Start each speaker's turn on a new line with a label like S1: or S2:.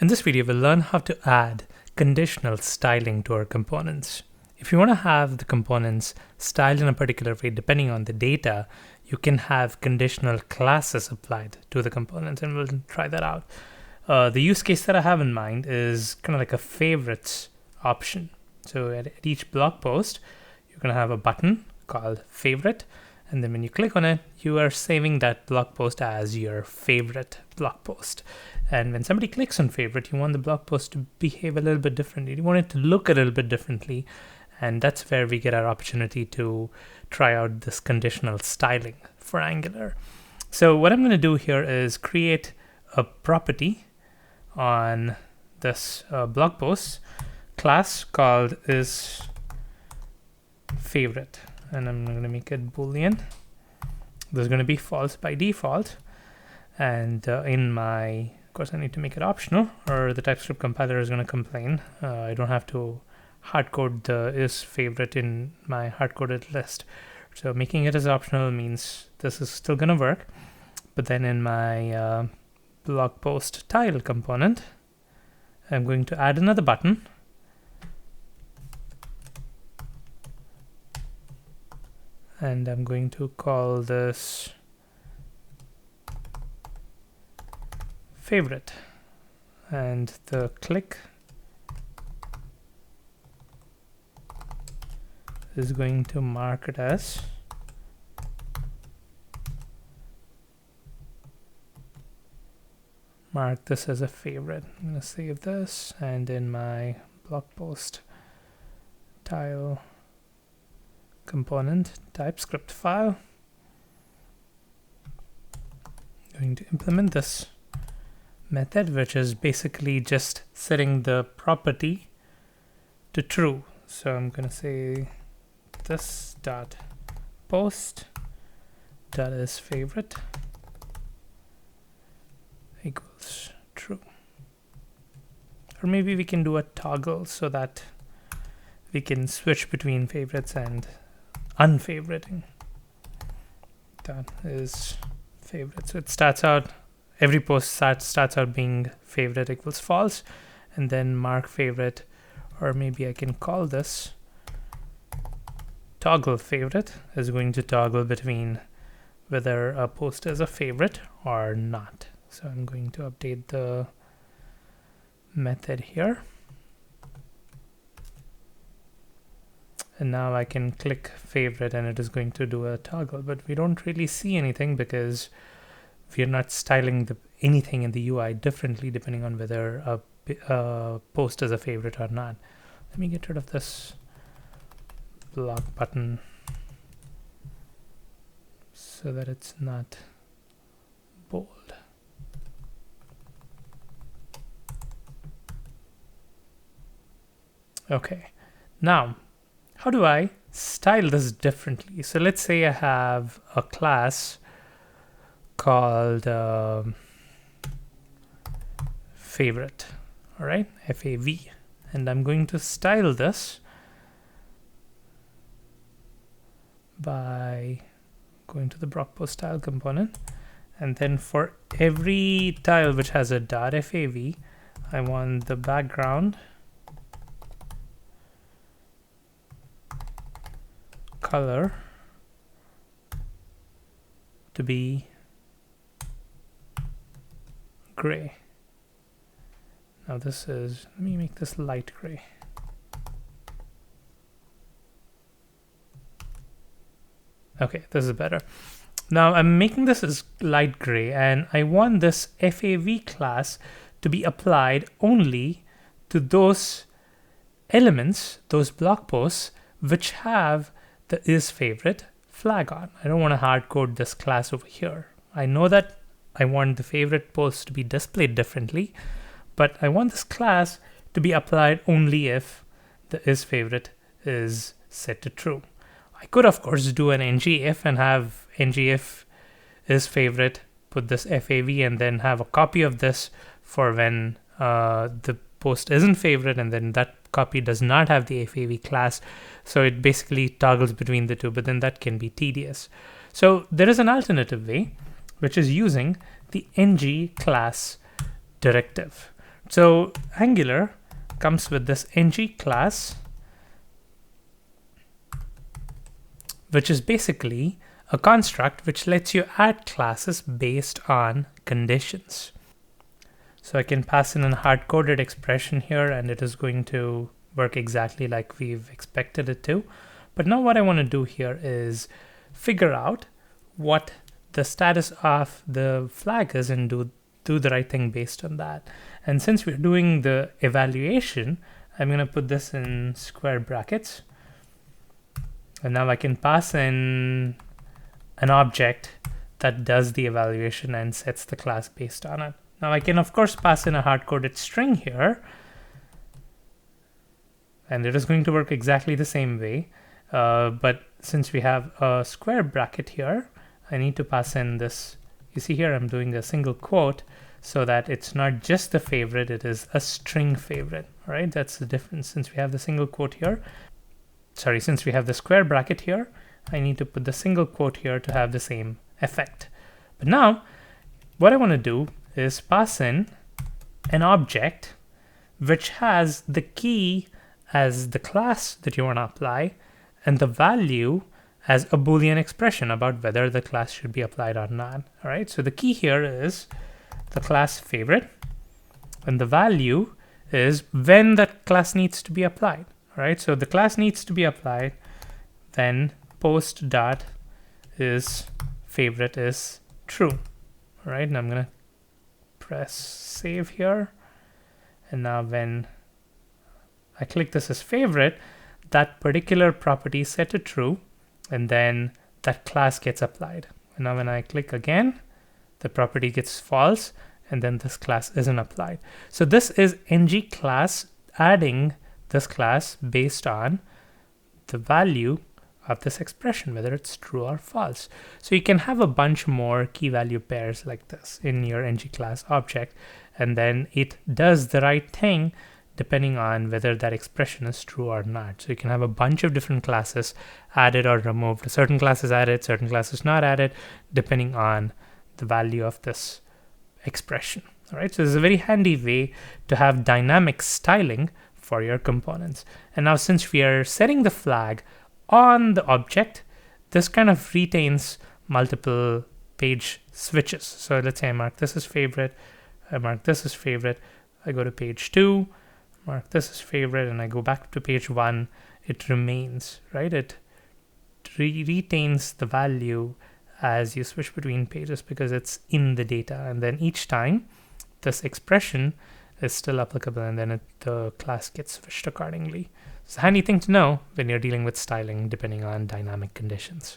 S1: In this video, we'll learn how to add conditional styling to our components. If you want to have the components styled in a particular way depending on the data, you can have conditional classes applied to the components, and we'll try that out. The use case that I have in mind is kind of like a favorites option. So at each blog post, you're going to have a button called favorite, and then when you click on it, you are saving that blog post as your favorite blog post. And when somebody clicks on favorite, you want the blog post to behave a little bit differently. You want it to look a little bit differently. And that's where we get our opportunity to try out this conditional styling for Angular. So what I'm going to do here is create a property on this blog post class called is favorite. And I'm going to make it Boolean. There's going to be false by default. And of course, I need to make it optional, or the TypeScript compiler is going to complain. I don't have to hardcode the is favorite in my hardcoded list. So making it as optional means this is still going to work. But then in my blog post title component, I'm going to add another button. And I'm going to call this favorite, and the click is going to mark it as this as a favorite. I'm going to save this, and in my blog post tile component TypeScript file, I'm going to implement this method, which is basically just setting the property to true. So I'm going to say this dot post dot is favorite equals true. Or maybe we can do a toggle so that we can switch between favorites and unfavoriting. That is favorite. So it starts out, every post starts out being favorite equals false, and then mark favorite, or maybe I can call this toggle favorite, is going to toggle between whether a post is a favorite or not. So I'm going to update the method here. And now I can click favorite and it is going to do a toggle, but we don't really see anything because we are not styling anything in the UI differently depending on whether a post is a favorite or not. Let me get rid of this blog button so that it's not bold. Okay, now how do I style this differently? So let's say I have a class called favorite, all right, FAV, and I'm going to style this by going to the blog post tile component, and then for every tile which has a .fav, I want the background color to be gray. Now this is, let me make this light gray. Okay, this is better. Now I'm making this as light gray, and I want this FAV class to be applied only to those elements, those blog posts, which have the is favorite flag on. I don't want to hard code this class over here. I know that I want the favorite post to be displayed differently, but I want this class to be applied only if the is favorite is set to true. I could of course do an ngIf and have ngIf is favorite, put this FAV, and then have a copy of this for when the post isn't favorite, and then that copy does not have the FAV class. So it basically toggles between the two, but then that can be tedious. So there is an alternative way, which is using the ngClass directive. So Angular comes with this ngClass, which is basically a construct which lets you add classes based on conditions. So I can pass in a hard-coded expression here, and it is going to work exactly like we've expected it to. But now what I want to do here is figure out what the status of the flag is and do the right thing based on that. And since we're doing the evaluation, I'm going to put this in square brackets. And now I can pass in an object that does the evaluation and sets the class based on it. Now I can of course pass in a hard-coded string here, and it is going to work exactly the same way. But since we have a square bracket here, I need to pass in this. You see here I'm doing a single quote so that it's not just the favorite, it is a string favorite. All right, that's the difference. Since we have the single quote here, since we have the square bracket here, I need to put the single quote here to have the same effect. But now what I want to do is pass in an object which has the key as the class that you want to apply and the value as a Boolean expression about whether the class should be applied or not. All right, so the key here is the class favorite, and the value is when that class needs to be applied. All right, so the class needs to be applied, then post dot is favorite is true. All right, and I'm gonna press save here, and now when I click this as favorite, that particular property is set to true, and then that class gets applied. And now when I click again, the property gets false, and then this class isn't applied. So this is ngClass adding this class based on the value of this expression, whether it's true or false. So you can have a bunch more key value pairs like this in your ngClass object, and then it does the right thing depending on whether that expression is true or not. So you can have a bunch of different classes added or removed. Certain classes added, certain classes not added, depending on the value of this expression. All right, so this is a very handy way to have dynamic styling for your components. And now since we are setting the flag on the object, this kind of retains multiple page switches. So let's say I mark this as favorite, I mark this as favorite, I go to page 2, mark this as favorite, and I go back to page 1, it remains, right? It retains the value as you switch between pages because it's in the data, and then each time this expression is still applicable, and then the class gets switched accordingly. It's a handy thing to know when you're dealing with styling depending on dynamic conditions.